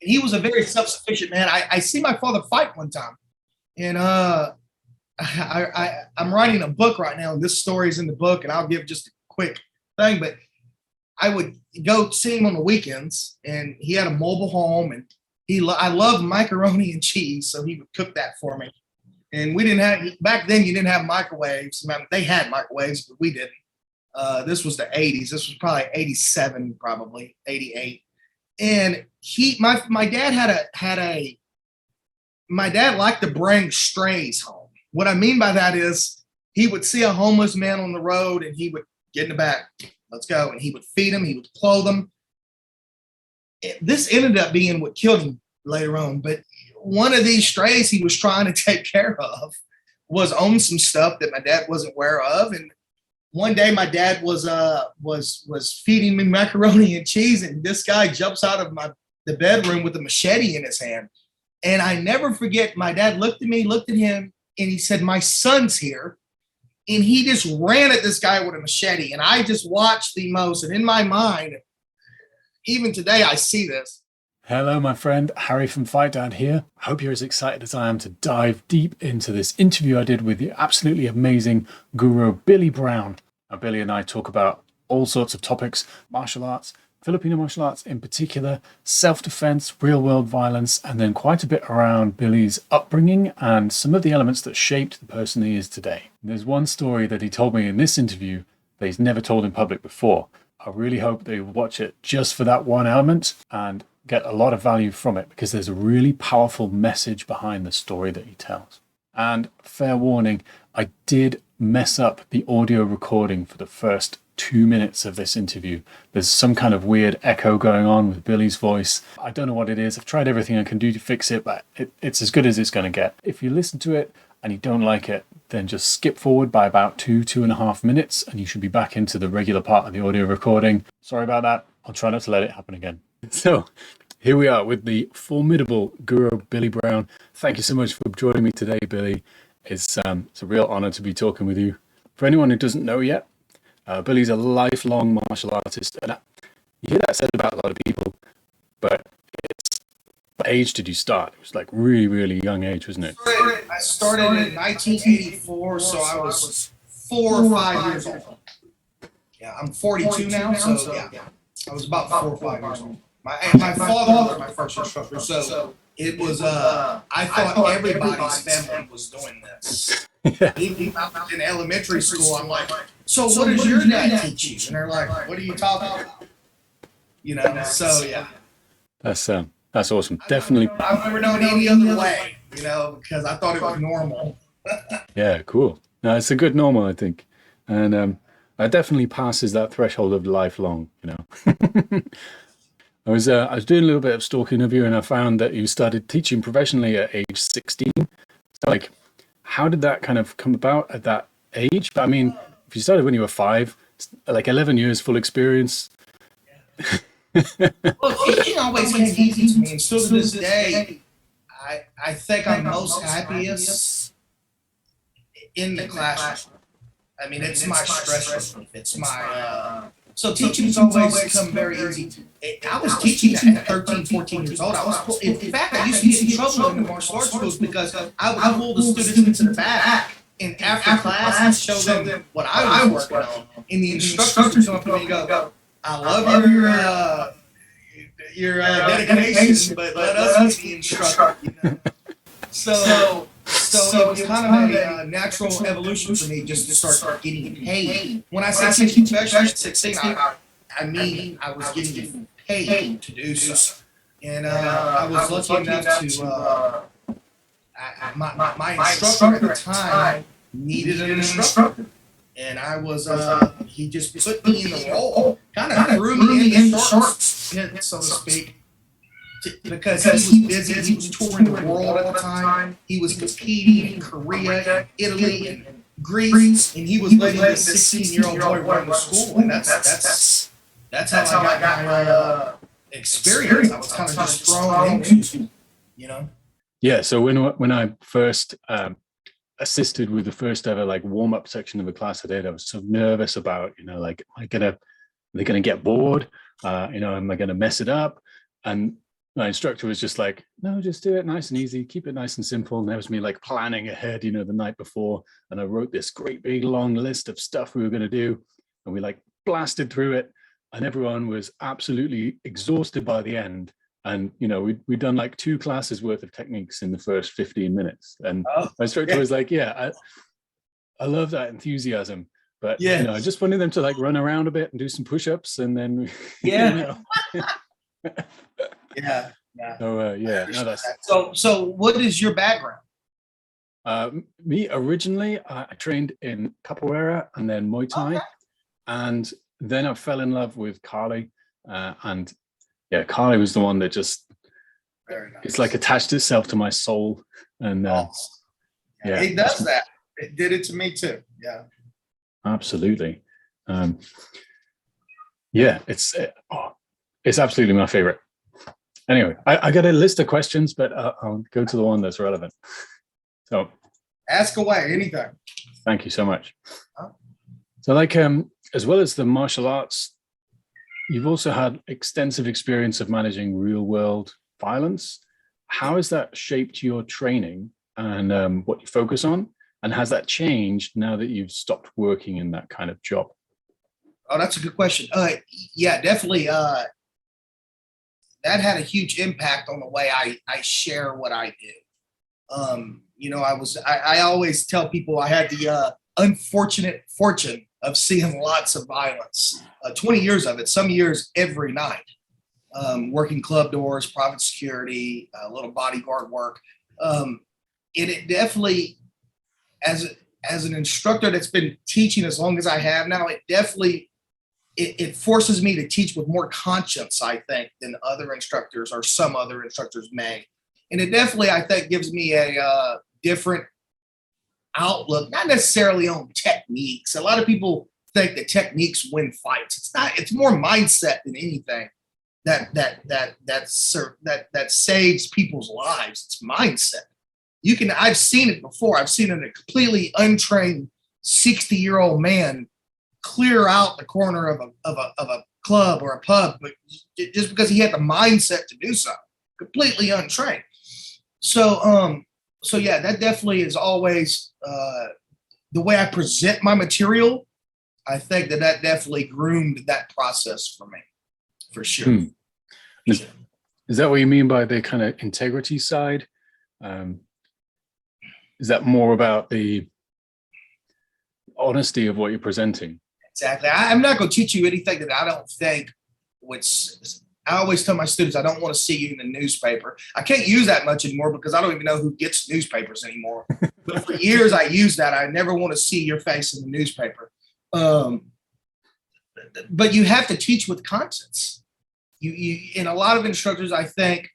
he was a very self-sufficient man. I see my father fight one time, and I'm writing a book right now, and this story is in the book, and I'll give just a quick thing. But I would go see him on the weekends, and he had a mobile home, and I love macaroni and cheese, so he would cook that for me. And we didn't have back then. You didn't have microwaves. I mean, they had microwaves, but we didn't. This was the '80s. This was probably '87, probably '88. And my dad my dad liked to bring strays home. What I mean by that is he would see a homeless man on the road and he would get in the back, let's go. And he would feed him, he would clothe him. This ended up being what killed him later on. But one of these strays he was trying to take care of was on some stuff that my dad wasn't aware of. And one day my dad was feeding me macaroni and cheese, and this guy jumps out of the bedroom with a machete in his hand. And I never forget, my dad looked at me, looked at him, and he said, "My son's here." And he just ran at this guy with a machete. And I just watched the most. And in my mind, even today, I see this. Hello, my friend. Harry from Fight Dad here. I hope you're as excited as I am to dive deep into this interview I did with the absolutely amazing Guro Billy Brown. Now, Billy and I talk about all sorts of topics, martial arts, Filipino martial arts in particular, self-defense, real-world violence, and then quite a bit around Billy's upbringing and some of the elements that shaped the person he is today. There's one story that he told me in this interview that he's never told in public before. I really hope they watch it just for that one element and get a lot of value from it, because there's a really powerful message behind the story that he tells. And fair warning, I did mess up the audio recording for the first 2 minutes of this interview. There's some kind of weird echo going on with Billy's voice. I don't know what it is. I've tried everything I can do to fix it, but it's as good as it's going to get. If you listen to it and you don't like it, then just skip forward by about 2.5 minutes, and you should be back into the regular part of the audio recording. Sorry about that. I'll try not to let it happen again. So here we are with the formidable Guro Billy Brown. Thank you so much for joining me today, Billy. It's a real honor to be talking with you. For anyone who doesn't know yet, Billy's a lifelong martial artist. And you hear that said about a lot of people, but what age did you start? It was like really, really young age, wasn't it? I started in 1984, so I was 4 or 5 years old. Yeah, I'm 42 now, so yeah, I was about 4 or 5 years old. My father was my first instructor, so it was, I thought everybody's family was doing this. Yeah. Even in elementary school, I'm like, so what does your dad teach you? And they're like, what are you talking about? You know, so yeah. That's awesome. Definitely. I've never known any other way, you know, because I thought it was normal. Yeah, cool. No, it's a good normal, I think. And it definitely passes that threshold of lifelong, you know. I was doing a little bit of stalking of you, and I found that you started teaching professionally at age 16. So, like, how did that kind of come about at that age? But I mean, if you started when you were 5, like 11 years full experience. Well, teaching always came easy to me, and still to this day, I think I'm most happiest in the classroom. I mean, it's my stress relief. It's my so teaching's always come very easy. I was teaching at 13, 14 years old. In fact, I used to get in trouble in the martial arts schools because I would pull the students into the back, and after class, and show them what I was working on. And the instructors would come up to me and go, "I love your dedication, but let us be the instructor." You know? So it was kind of a natural evolution for me just to start getting paid. When I say teaching professionally at 16, I mean I was getting paid to do so. And I was lucky enough to, my instructor at the time needed an instructor. And I was, he just put me in the role, kind of threw me in the shorts, so to speak. Because he was busy, he was touring the world at the time. He was competing in Korea, Italy, and Greece, and he was letting this 16-year-old boy run the school. And that's how I got my experience. I was kind of just thrown into, you know. Yeah. So when I first assisted with the first ever like warm up section of a class I did, I was so nervous about, you know, like, are they gonna get bored? You know, am I gonna mess it up? And my instructor was just like, no, just do it nice and easy, keep it nice and simple. And that was me like planning ahead, the night before. And I wrote this great big long list of stuff we were going to do. And we like blasted through it. And everyone was absolutely exhausted by the end. And, we'd done like 2 classes worth of techniques in the first 15 minutes. And my instructor was like, yeah, I love that enthusiasm. But, I just wanted them to like run around a bit and do some push-ups and then, Yeah. So no, that's so what is your background? me originally. I trained in capoeira and then Muay Thai, and then I fell in love with Kali, and Kali was the one that just Very nice. it's like attached itself to my soul, and it does that. It did it to me too. Yeah, absolutely. It's absolutely my favorite. Anyway, I got a list of questions, but I'll go to the one that's relevant. So ask away, anything. Thank you so much. So like, as well as the martial arts, you've also had extensive experience of managing real world violence. How has that shaped your training and what you focus on? And has that changed now that you've stopped working in that kind of job? Oh, that's a good question. Yeah, definitely. That had a huge impact on the way I share what I do. I always tell people I had the unfortunate fortune of seeing lots of violence, 20 years of it, some years every night, working club doors, private security, a little bodyguard work. And it definitely, as an instructor that's been teaching as long as I have now, it definitely, it forces me to teach with more conscience, I think, than other instructors or some other instructors may. And it definitely, I think, gives me a different outlook, not necessarily on techniques. A lot of people think that techniques win fights. It's not. It's more mindset than anything that saves people's lives. It's mindset. I've seen it before. I've seen a completely untrained 60-year-old man clear out the corner of a club or a pub, but just because he had the mindset to do so, completely untrained. So that definitely is always the way I present my material. I think that definitely groomed that process for me, for sure. Is that what you mean by the kind of integrity side? Is that more about the honesty of what you're presenting? Exactly. I'm not going to teach you anything that I don't think I always tell my students, I don't want to see you in the newspaper. I can't use that much anymore because I don't even know who gets newspapers anymore. But for years I used that. I never want to see your face in the newspaper. But you have to teach with conscience. And a lot of instructors, I think,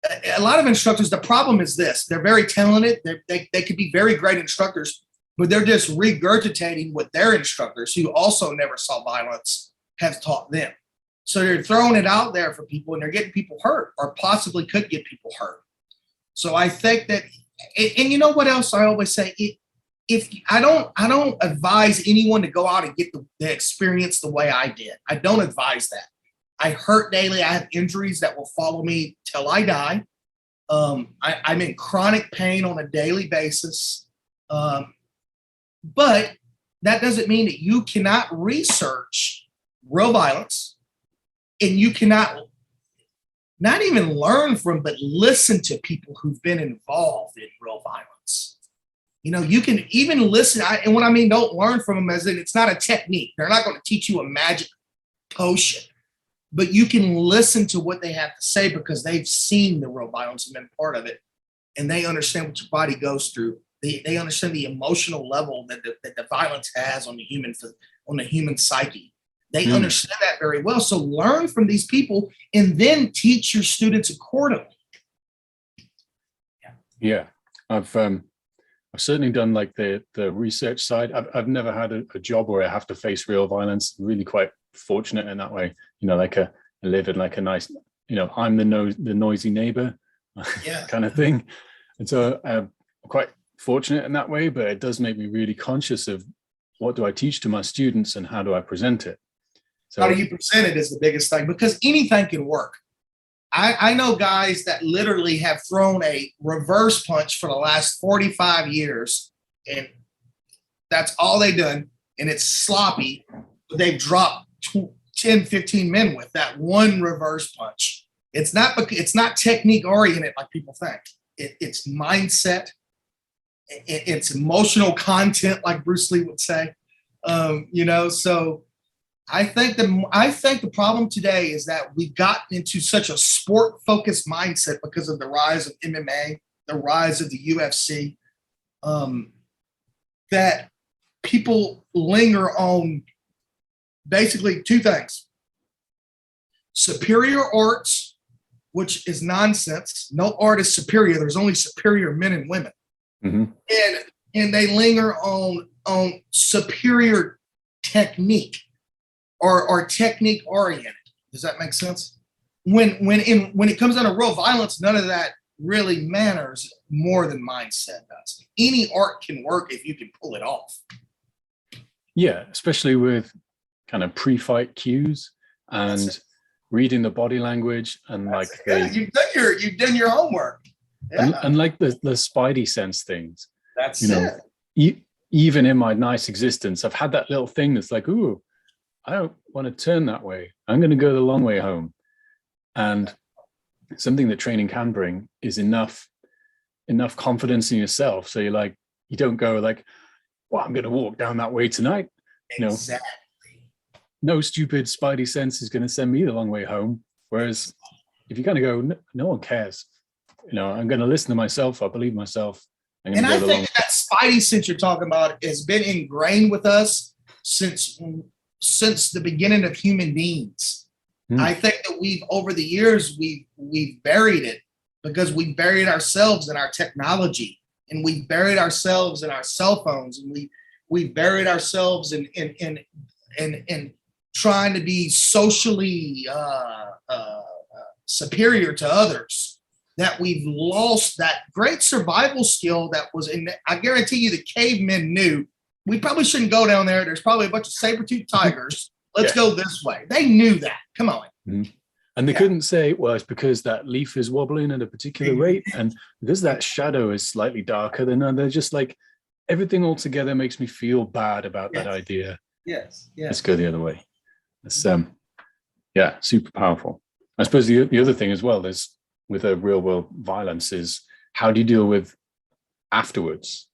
the problem is this: they're very talented. They could be very great instructors, but they're just regurgitating what their instructors, who also never saw violence, have taught them. So they're throwing it out there for people, and they're getting people hurt, or possibly could get people hurt. So I think that, and you know what else I always say? If I don't advise anyone to go out and get the experience the way I did. I don't advise that. I hurt daily. I have injuries that will follow me till I die. I'm in chronic pain on a daily basis. But that doesn't mean that you cannot research real violence, and you cannot not even learn from, but listen to people who've been involved in real violence. You can even listen. And what I mean, don't learn from them as in it's not a technique. They're not going to teach you a magic potion, but you can listen to what they have to say because they've seen the real violence and been part of it, and they understand what your body goes through. They understand the emotional level that the violence has on the human psyche. They understand that very well. So learn from these people and then teach your students accordingly. Yeah. I've certainly done like the research side. I've never had a job where I have to face real violence. Really quite fortunate in that way. I live in like a nice, I'm the noisy neighbor kind of thing. And so I'm quite fortunate in that way, but it does make me really conscious of what do I teach to my students and how do I present it. So how do you present it is the biggest thing, because anything can work. I know guys that literally have thrown a reverse punch for the last 45 years, and that's all they've done, and it's sloppy. But they've dropped 10, 15 men with that one reverse punch. It's not technique oriented like people think. It's mindset. It's emotional content, like Bruce Lee would say. So I think the problem today is that we got into such a sport focused mindset because of the rise of MMA, the rise of the UFC, that people linger on basically two things: superior arts, which is nonsense. No art is superior. There's only superior men and women. Mm-hmm. And they linger on superior technique or technique oriented. Does that make sense? When it comes down to real violence, none of that really matters more than mindset does. Any art can work if you can pull it off. Yeah, especially with kind of pre-fight cues and reading the body language and you've done your homework. Yeah. And like the spidey sense things. That's it. Even in my nice existence, I've had that little thing that's like, ooh, I don't want to turn that way. I'm going to go the long way home. And something that training can bring is enough confidence in yourself. So you don't go like, well, I'm going to walk down that way tonight. Exactly. No stupid spidey sense is going to send me the long way home. Whereas if you kind of go, no one cares. I'm going to listen to myself. I believe myself. And I think that spidey sense you're talking about has been ingrained with us since the beginning of human beings. I think that over the years, we've buried it because we buried ourselves in our technology, and we buried ourselves in our cell phones, and we buried ourselves in trying to be socially superior to others, that we've lost that great survival skill that was in. I guarantee you the cavemen knew we probably shouldn't go down there. There's probably a bunch of saber-toothed tigers. Let's go this way. They knew that. Come on. Mm-hmm. And they couldn't say, well, it's because that leaf is wobbling at a particular rate. And because that shadow is slightly darker than they're just like, everything altogether makes me feel bad about that idea. Yes. Let's go the other way. It's super powerful. I suppose the other thing as well is with a real world violence is how do you deal with afterwards?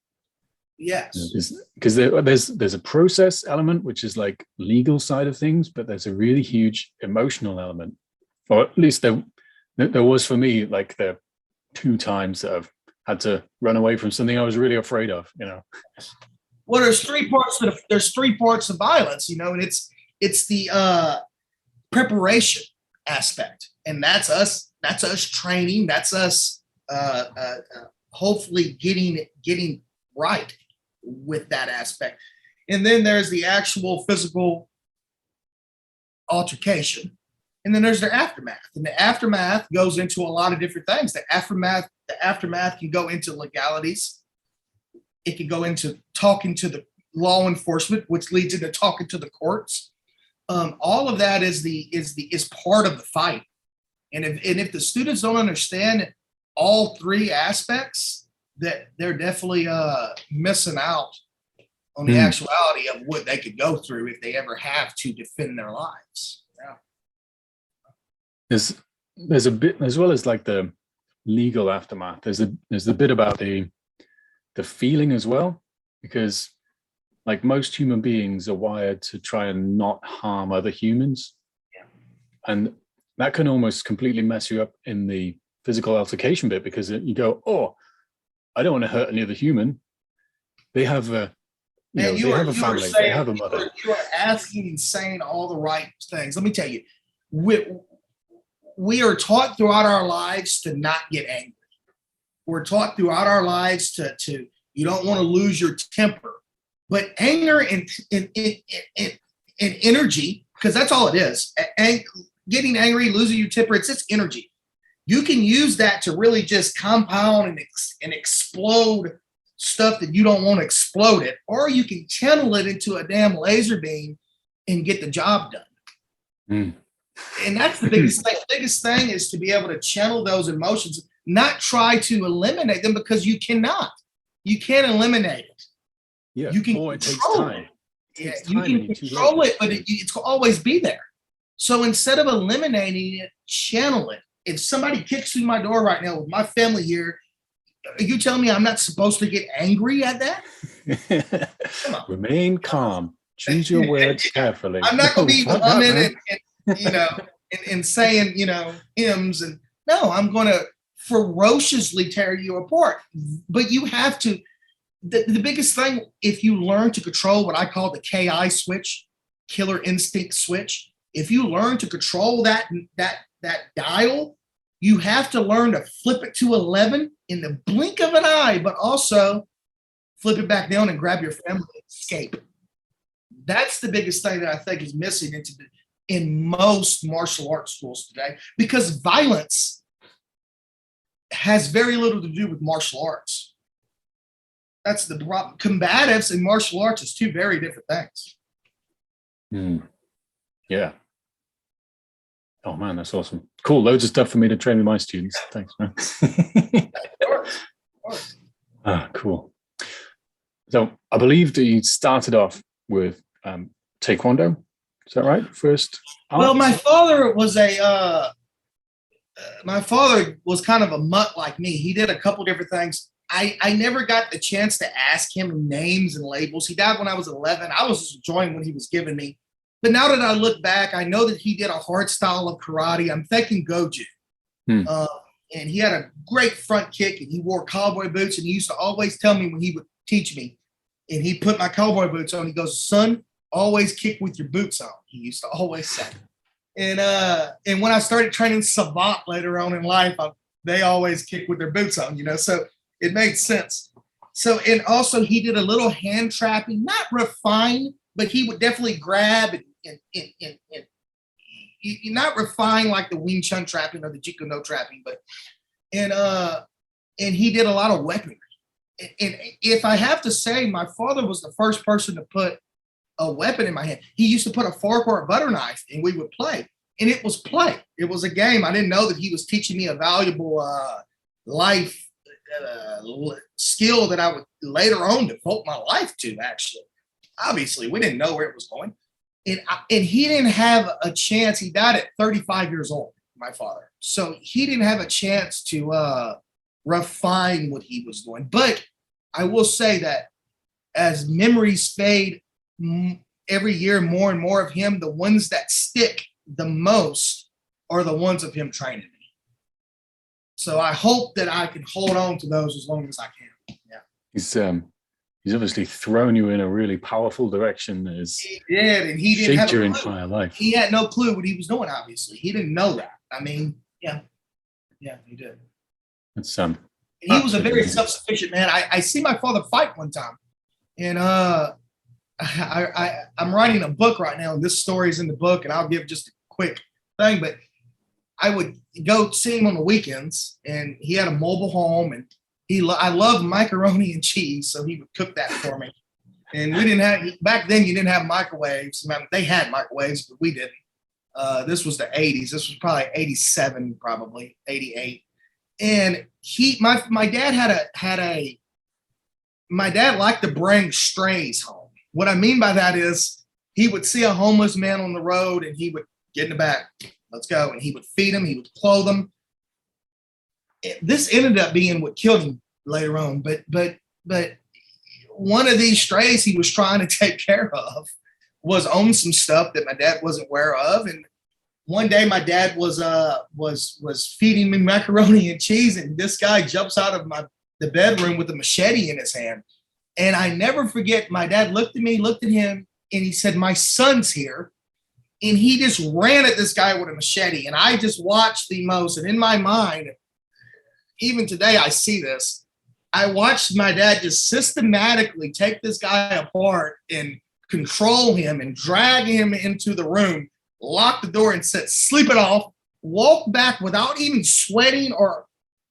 Yes. Because there's a process element, which is like legal side of things, but there's a really huge emotional element. Or at least there was for me, like the 2 times that I've had to run away from something I was really afraid of, Well, there's 3 parts of violence, and it's the preparation aspect, and that's us training, that's us hopefully getting right with that aspect. And then there's the actual physical altercation. And then there's the aftermath. And the aftermath goes into a lot of different things. The aftermath can go into legalities. It can go into talking to the law enforcement, which leads into talking to the courts. All of that is part of the fight. And if the students don't understand all 3 aspects, that they're definitely missing out on the actuality of what they could go through if they ever have to defend their lives. Yeah. There's a bit, as well as like the legal aftermath. There's the bit about the feeling as well, because like most human beings are wired to try and not harm other humans, and that can almost completely mess you up in the physical altercation bit, because you go, oh, I don't want to hurt any other human. They have a family. They have a mother. You are asking and saying all the right things. Let me tell you, we are taught throughout our lives to not get angry. We're taught throughout our lives to you don't want to lose your temper, but anger and energy, because that's all it is. Getting angry, losing your temper, it's just energy. You can use that to really just compound and explode stuff that you don't want to explode it, or you can channel it into a damn laser beam and get the job done. And that's the biggest thing. The biggest thing is to be able to channel those emotions, not try to eliminate them, because you cannot. You can't eliminate it. Yeah. You can Or it takes control time. it. Yeah, you can control it, but it's always be there. So instead of eliminating it, channel it. If somebody kicks through my door right now with my family here, are you telling me I'm not supposed to get angry at that? Remain calm. Choose your words carefully. I'm not going to be humming and and saying, hymns. And no, I'm going to ferociously tear you apart. But you have to, the biggest thing, if you learn to control what I call the KI switch, killer instinct switch, if you learn to control that dial, you have to learn to flip it to 11 in the blink of an eye, but also flip it back down and grab your family and escape. That's the biggest thing that I think is missing in most martial arts schools today, because violence has very little to do with martial arts. That's the problem. Combatives and martial arts is two very different things. Yeah. Oh man, that's awesome. Cool. Loads of stuff for me to train with my students. Thanks, man. Of course. Cool. So I believe that you started off with Taekwondo. Is that right? First? Well, my father was kind of a mutt like me. He did a couple different things. I never got the chance to ask him names and labels. He died when I was 11. I was just enjoying what he was giving me. But now that I look back, I know that he did a hard style of karate. I'm thinking Goju. And he had a great front kick, and he wore cowboy boots, and he used to always tell me when he would teach me, and he put my cowboy boots on, he goes, "Son, always kick with your boots on." He used to always say. And when I started training Savant later on in life, they always kick with their boots on, so it made sense. So, and also he did a little hand trapping, not refined, but he would definitely grab and not refined like the Wing Chun trapping or the Jeet Kune Do trapping, but and he did a lot of weaponry. And if I have to say, my father was the first person to put a weapon in my hand. He used to put a fork or a butter knife, and we would play. And it was play. It was a game. I didn't know that he was teaching me a valuable life skill that I would later on devote my life to, actually. Obviously, we didn't know where it was going. And he didn't have a chance. He died at 35 years old, my father. So he didn't have a chance to refine what he was doing. But I will say that as memories fade every year, more and more of him, the ones that stick the most are the ones of him training me. So I hope that I can hold on to those as long as I can. Yeah. He's obviously thrown you in a really powerful direction that has shaped your entire life. He had no clue what he was doing, obviously. He didn't know that. I mean, yeah, he did. It's he was a very self-sufficient man. I see my father fight one time, and I'm writing a book right now, and this story is in the book, and I'll give just a quick thing, but I would go see him on the weekends, and he had a mobile home, and I love macaroni and cheese, so he would cook that for me. And we didn't have, back then you didn't have microwaves. I mean, they had microwaves, but we didn't. This was the 80s. This was probably 87, probably 88. And my dad liked to bring strays home. What I mean by that is he would see a homeless man on the road, and he would get in the back, let's go. And he would feed him. He would clothe him. This ended up being what killed him later on. But one of these strays he was trying to take care of was on some stuff that my dad wasn't aware of. And one day my dad was feeding me macaroni and cheese, and this guy jumps out of the bedroom with a machete in his hand. And I never forget, my dad looked at me, looked at him, and he said, "My son's here." And he just ran at this guy with a machete. And I just watched the most, and in my mind, even today, I see this. I watched my dad just systematically take this guy apart and control him and drag him into the room, lock the door and said, "Sleep it off," walk back without even sweating or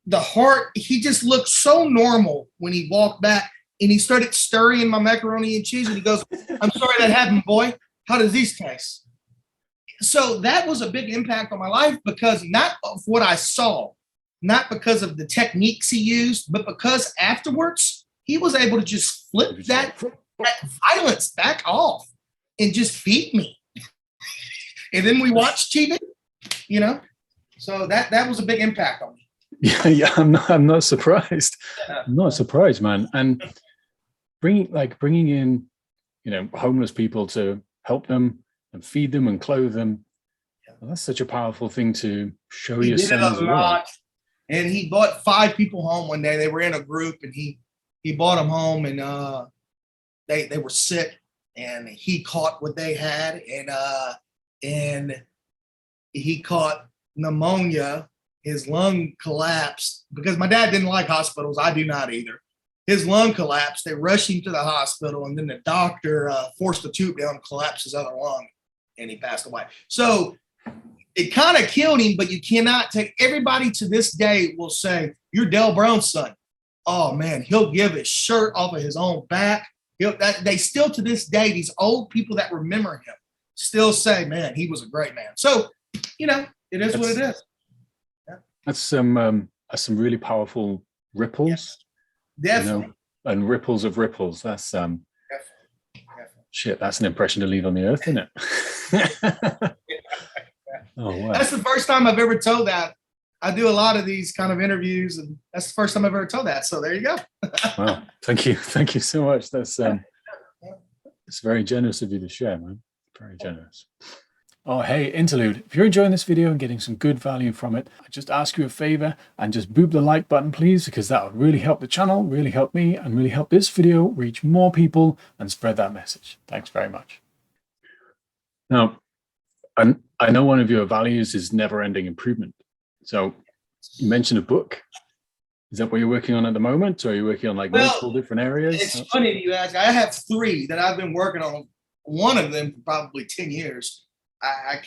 the heart. He just looked so normal when he walked back, and he started stirring my macaroni and cheese. And he goes, "I'm sorry that happened, boy. How does these taste?" so that was a big impact on my life, because not of what I saw, not because of the techniques he used, but because afterwards he was able to just flip that violence back off and just feed me. And then we watched TV, you know. So that was a big impact on me. Yeah, I'm not surprised. I'm not surprised, man. And bringing in, homeless people to help them and feed them and clothe them. Well, that's such a powerful thing to show your son as well. And he brought 5 people home one day. They were in a group, and he brought them home, and they were sick, and he caught what they had, and he caught pneumonia. His lung collapsed, because my dad didn't like hospitals. I do not either. His lung collapsed. They rushed him to the hospital, and then the doctor forced the tube down and collapsed his other lung, and he passed away. So it kind of killed him, but you cannot take, everybody to this day will say, "You're Del Brown's son." Oh man, he'll give his shirt off of his own back. They still to this day, these old people that remember him still say, "Man, he was a great man." So, it is what it is. Yeah. That's some really powerful ripples. Yes. Definitely. And ripples of ripples. That's Definitely. Shit, that's an impression to leave on the earth, isn't it? Oh, wow. That's the first time I've ever told that. I do a lot of these kind of interviews, and that's the first time I've ever told that. So there you go. Wow. Thank you so much. That's it's very generous of you to share, man. Very generous. Oh, hey, interlude. If you're enjoying this video and getting some good value from it, I just ask you a favor and just boop the like button, please, because that would really help the channel, really help me, and really help this video reach more people and spread that message. Thanks very much. Now, I know one of your values is never-ending improvement. So you mentioned a book. Is that what you're working on at the moment, or are you working on multiple different areas? It's funny that you ask. I have 3 that I've been working on. One of them for probably 10 years. I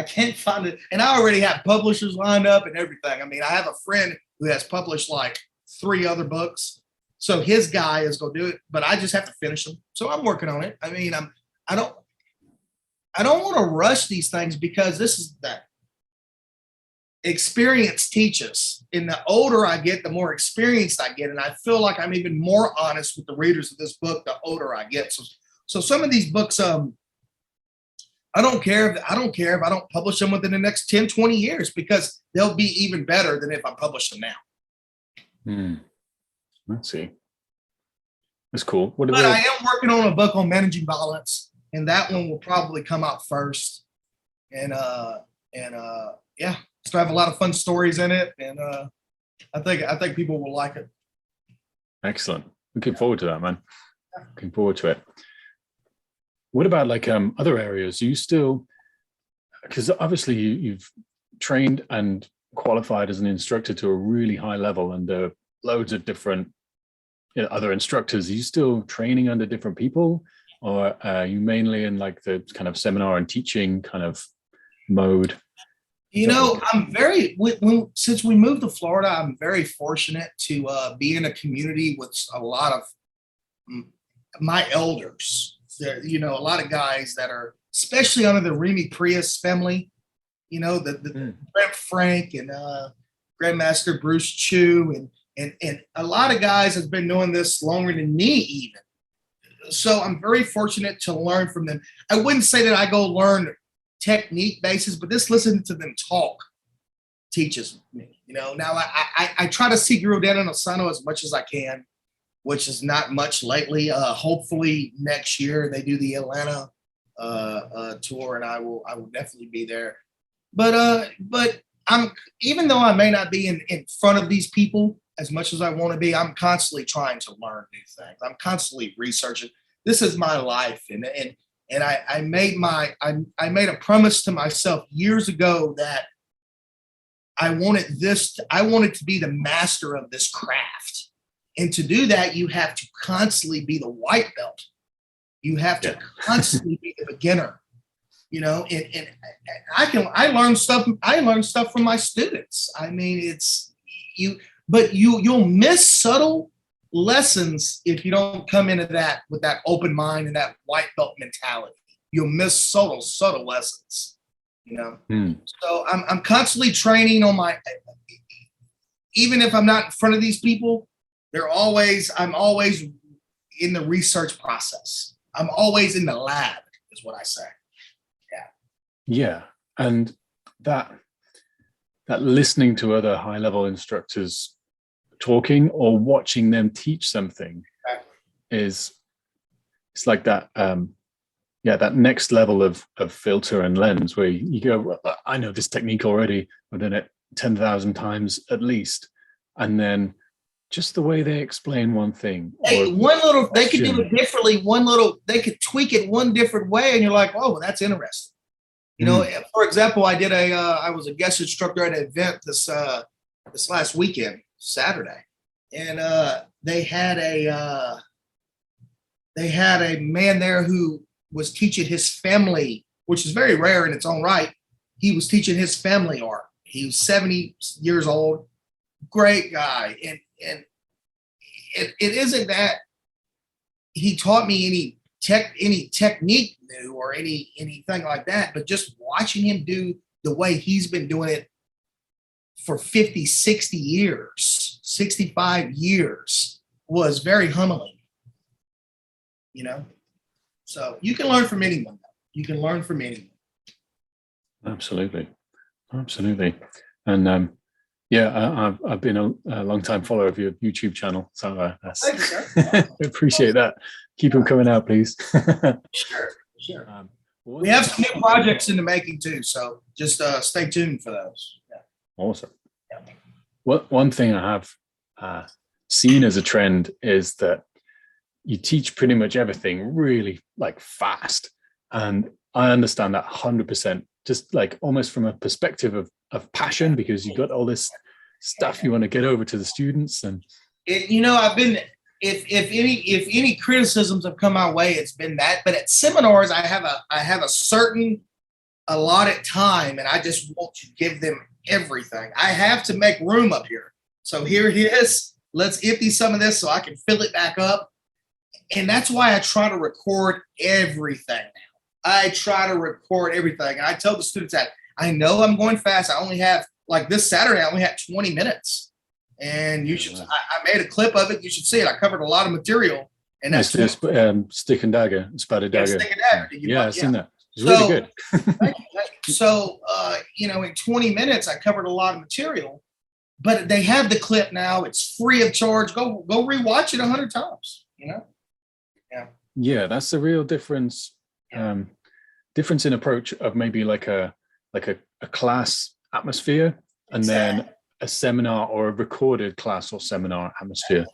can't find it, and I already have publishers lined up and everything. I mean, I have a friend who has published 3 other books, so his guy is gonna do it, but I just have to finish them. So I'm working on it. I mean, I don't want to rush these things, because this is that experience teaches. And the older I get, the more experienced I get, and I feel like I'm even more honest with the readers of this book the older I get. So some of these books, I don't care if I don't publish them within the next 10, 20 years, because they'll be even better than if I publish them now. Let's see. That's cool. But I am working on a book on managing violence, and that one will probably come out first. And yeah, so I have a lot of fun stories in it, and I think people will like it. Excellent. Looking forward to that, man. Looking forward to it. What about other areas? You still, because obviously you've trained and qualified as an instructor to a really high level under loads of different other instructors. Are you still training under different people, or are you mainly in the kind of seminar and teaching kind of mode? I'm since we moved to Florida, I'm very fortunate to be in a community with a lot of my elders. There, a lot of guys that are, especially under the Remy Prius family, the Brent Frank and Grandmaster Bruce Chu, and a lot of guys have been doing this longer than me even. So I'm very fortunate to learn from them. I wouldn't say that I go learn technique basis, but just listening to them talk teaches me. Now I try to see Guro Dan and Osano as much as I can, which is not much lately. Hopefully next year they do the Atlanta tour, and I will definitely be there. But I'm, even though I may not be in front of these people as much as I want to be, I'm constantly trying to learn new things. I'm constantly researching. This is my life, and I made a promise to myself years ago that I wanted to be the master of this craft. And to do that, you have to constantly be the white belt. You have to constantly be the beginner, and I learn stuff from my students. I mean, you'll miss subtle lessons if you don't come into that with that open mind and that white belt mentality. You'll miss subtle lessons. you know. Hmm. So I'm constantly training on my, even if I'm not in front of these people, I'm always in the research process. I'm always in the lab, is what I say. Yeah. And that listening to other high level instructors talking or watching them teach something it's like that that next level of filter and lens where you go, well, I know this technique already, I've done it 10,000 times at least, and then just the way they explain one thing, they could do it differently, they could tweak it one different way, and you're like, oh, well, that's interesting. You know, for example, I was a guest instructor at an event this last weekend, Saturday, and they had a man there who was teaching his family, which is very rare in its own right. He was teaching his family art. He was 70 years old, great guy, and it isn't that he taught me any technique new or anything like that, but just watching him do the way he's been doing it for 50, 60 years, 65 years was very humbling, you know? So you can learn from anyone. You can learn from anyone. Absolutely. And I've been a long time follower of your YouTube channel, so thank you, sir. I appreciate that. Keep them coming out, please. Sure. We have some new projects in the making too, so just stay tuned for those. Yeah. Awesome. Yeah. One thing I have seen as a trend is that you teach pretty much everything really like fast, and I understand that 100%. Just like almost from a perspective of passion, because you've got all this stuff you want to get over to the students, and I've been. If any criticisms have come my way, it's been that. But at seminars, I have a certain allotted time, and I just want to give them everything. I have to make room up here. So here it is. Let's empty some of this so I can fill it back up. And that's why I try to record everything now. I try to record everything. And I tell the students that I know I'm going fast. I only have, like this Saturday, I only had 20 minutes. And you should. I made a clip of it. You should see it. I covered a lot of material. And that's stick and dagger, spotted dagger. Stick and dagger. I've seen that. It's really good. Thank you. So, in 20 minutes, I covered a lot of material. But they have the clip now. It's free of charge. Go rewatch it 100 times. Yeah, that's the real difference. Difference in approach of maybe like a class atmosphere, and then a seminar or a recorded class or seminar atmosphere.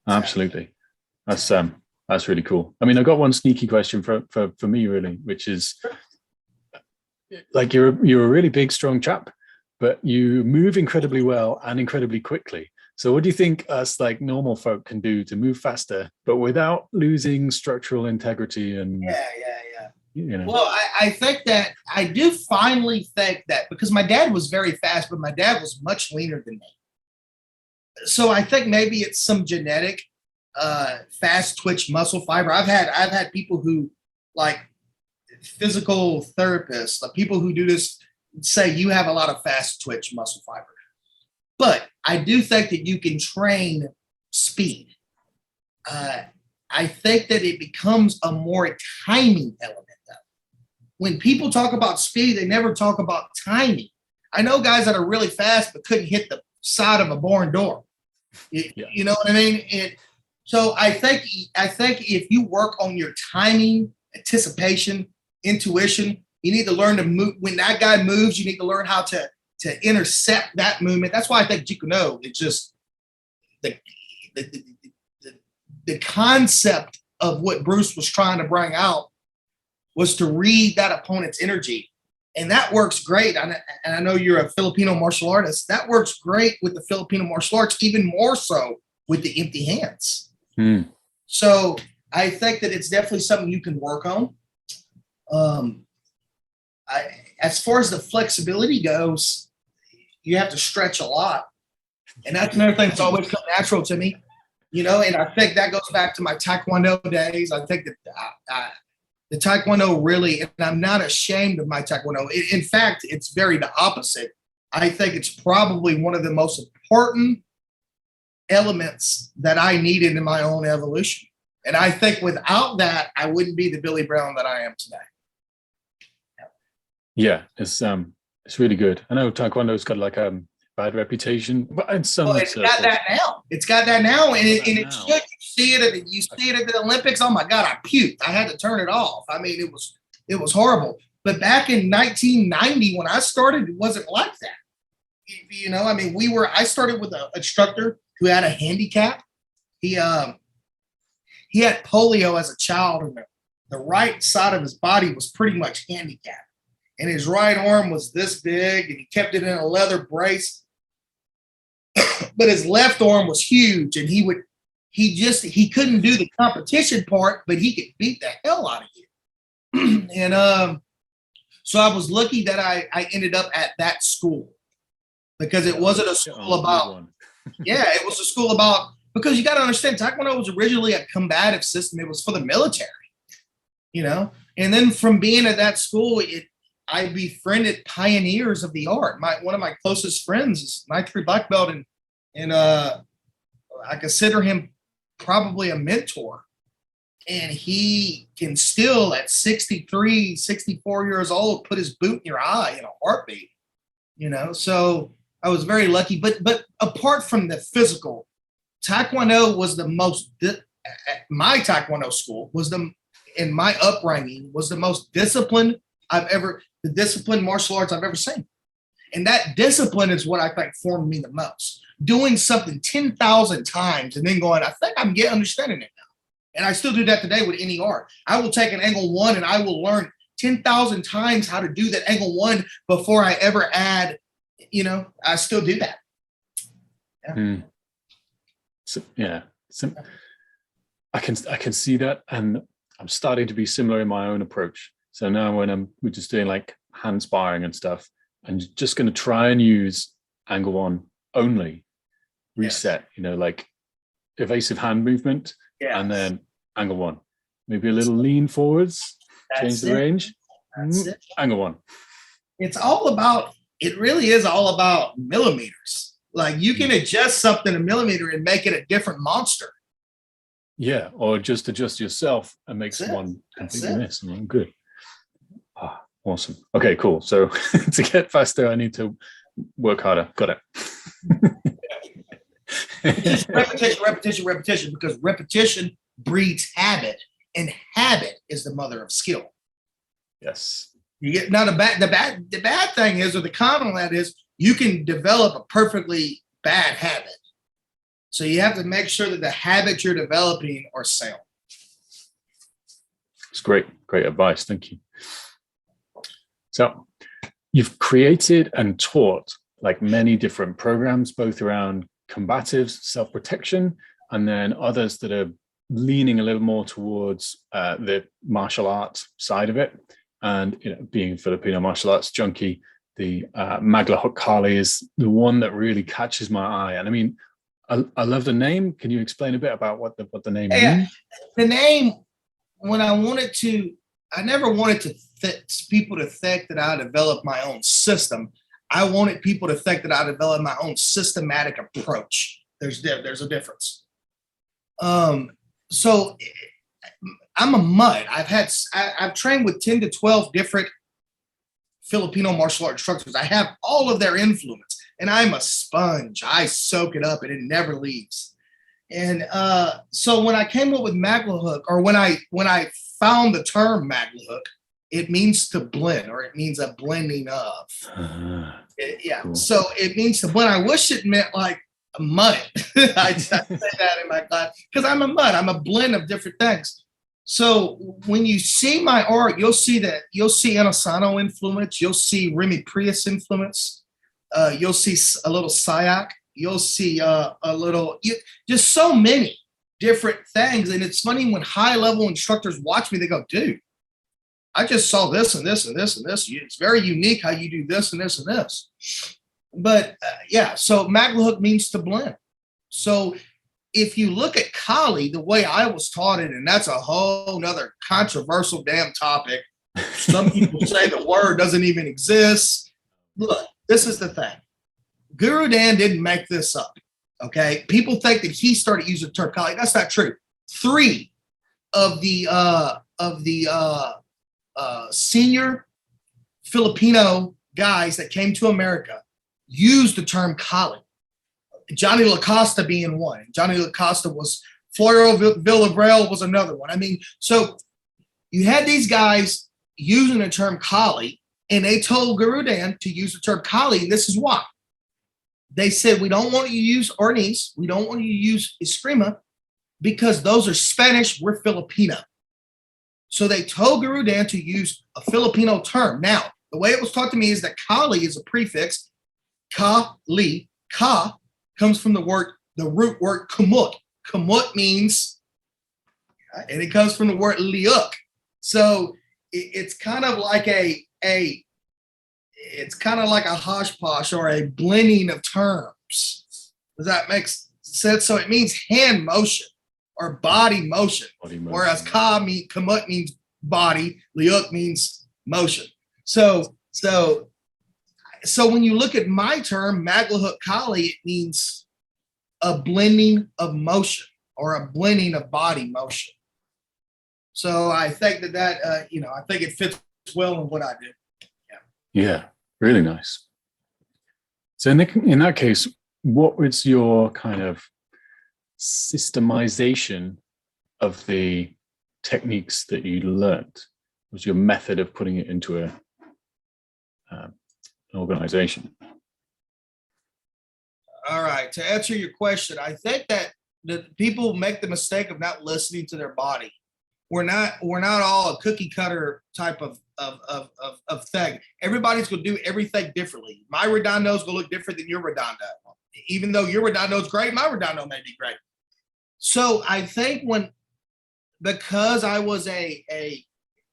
Absolutely. That's really cool. I mean, I've got one sneaky question for me really, which is like you're a really big, strong chap, but you move incredibly well and incredibly quickly. So what do you think us like normal folk can do to move faster, but without losing structural integrity and Well, I think that I do finally think that, because my dad was very fast, but my dad was much leaner than me. So I think maybe it's some genetic fast twitch muscle fiber. I've had people who, like physical therapists, like people who do this, say you have a lot of fast twitch muscle fiber. But I do think that you can train speed. I think that it becomes a more timing element. When people talk about speed, they never talk about timing. I know guys that are really fast but couldn't hit the side of a barn door. You know what I mean? And so I think if you work on your timing, anticipation, intuition, you need to learn to move. When that guy moves, you need to learn how to intercept that movement. That's why I think Jeet Kune Do, it's just the concept of what Bruce was trying to bring out was to read that opponent's energy. And that works great. And I know you're a Filipino martial artist. That works great with the Filipino martial arts, even more so with the empty hands. So I think that it's definitely something you can work on. As far as the flexibility goes, you have to stretch a lot. And that's another thing that's always come natural to me, and I think that goes back to my Taekwondo days. I think that the Taekwondo really, and I'm not ashamed of my Taekwondo. In fact, it's very the opposite. I think it's probably one of the most important elements that I needed in my own evolution. And I think without that, I wouldn't be the Billy Brown that I am today. Yeah, it's really good. I know Taekwondo's got like a bad reputation, but in some it's got that now. It's got that now, and it should. You see it at the Olympics. Oh my God, I puked. I had to turn it off. I mean, it was horrible. But back in 1990, when I started, it wasn't like that. You know, I mean, I started with an instructor who had a handicap. He had polio as a child, and the right side of his body was pretty much handicapped. And his right arm was this big, and he kept it in a leather brace. But his left arm was huge, and he couldn't do the competition part, but he could beat the hell out of you. And so I was lucky that I ended up at that school, because it wasn't a school about, it was a school about, because you got to understand, Taekwondo was originally a combative system. It was for the military, you know? And then from being at that school, I befriended pioneers of the art. One of my closest friends is 9th black belt, and I consider him probably a mentor. And he can still, at 63, 64 years old, put his boot in your eye in a heartbeat, you know? So I was very lucky. But apart from the physical, Taekwondo was the most, my Taekwondo school in my upbringing was the most disciplined the disciplined martial arts I've ever seen. And that discipline is what I think formed me the most. Doing something 10,000 times and then going, I think I'm understanding it now. And I still do that today with any art. I will take an angle one and I will learn 10,000 times how to do that angle one before I ever add, you know, I still do that. Yeah. I can see that, and I'm starting to be similar in my own approach. So now when we're just doing like hand sparring and stuff, I'm just going to try and use angle one only, reset, you know, like evasive hand movement, and then angle one, maybe a little lean forwards, change the range, angle one. It really is all about millimeters. Like you can adjust something a millimeter and make it a different monster. Yeah, or just adjust yourself and make someone completely miss. Good. Awesome. Okay, cool. So to get faster, I need to work harder. Got it. Just repetition, because repetition breeds habit, and habit is the mother of skill. Yes. You get now the bad thing is, or the con on that is, you can develop a perfectly bad habit. So you have to make sure that the habits you're developing are sound. It's great advice. Thank you. So you've created and taught like many different programs, both around combatives, self-protection, and then others that are leaning a little more towards the martial arts side of it. And you know, being a Filipino martial arts junkie, the Magla Hook Kali is the one that really catches my eye. And I mean, I love the name. Can you explain a bit about what the name means? The name, I never wanted people to think that I developed my own system. I wanted people to think that I developed my own systematic approach. There's a difference. So I'm a mutt. I've trained with 10 to 12 different Filipino martial art instructors. I have all of their influence, and I'm a sponge. I soak it up and it never leaves. And so when I came up with Magla Hook, or when I found the term Magla Hook, it means to blend, or it means a blending of. Cool. So it means to blend. I wish it meant like a mutt. I say that in my class, because I'm a mutt. I'm a blend of different things. So when you see my art, you'll see Inosano influence. You'll see Remy Prius influence. You'll see a little Sayak. You'll see just so many different things. And it's funny when high-level instructors watch me, they go, dude, I just saw this and this and this and this. It's very unique how you do this and this and this. But so Magla Hook means to blend. So if you look at Kali, the way I was taught it, and that's a whole nother controversial damn topic. Some people say the word doesn't even exist. Look, this is the thing. Guru Dan didn't make this up. Okay. People think that he started using the term Kali. That's not true. Three of the senior Filipino guys that came to America used the term Kali. Johnny Lacosta being one. Johnny Lacosta was, Florio Villarreal was another one. I mean, so you had these guys using the term Kali, and they told Guru Dan to use the term Kali, and this is why. They said, we don't want you to use Orniz, we don't want you to use Eskrima, because those are Spanish, we're Filipino. So they told Guru Dan to use a Filipino term. Now, the way it was taught to me is that Kali is a prefix. Kali, ka, comes from the root word kumut. Kumut means, and it comes from the word liuk. So it's kind of like it's kind of like a hodgepodge or a blending of terms. Does that make sense? So it means hand motion or body motion, whereas kumut means body, liuk means motion. So when you look at my term, Maglahut Kali, it means a blending of motion or a blending of body motion. So I think that I think it fits well in what I do. Yeah, really nice. So in that case, what was your kind of systemization of the techniques that you learned? What was your method of putting it into an organization? All right. To answer your question, I think that the people make the mistake of not listening to their body. We're not all a cookie cutter type of thing. Everybody's going to do everything differently. My redondo is going to look different than your redondo. Even though your redondo is great, my redondo may be great. So I think because I was a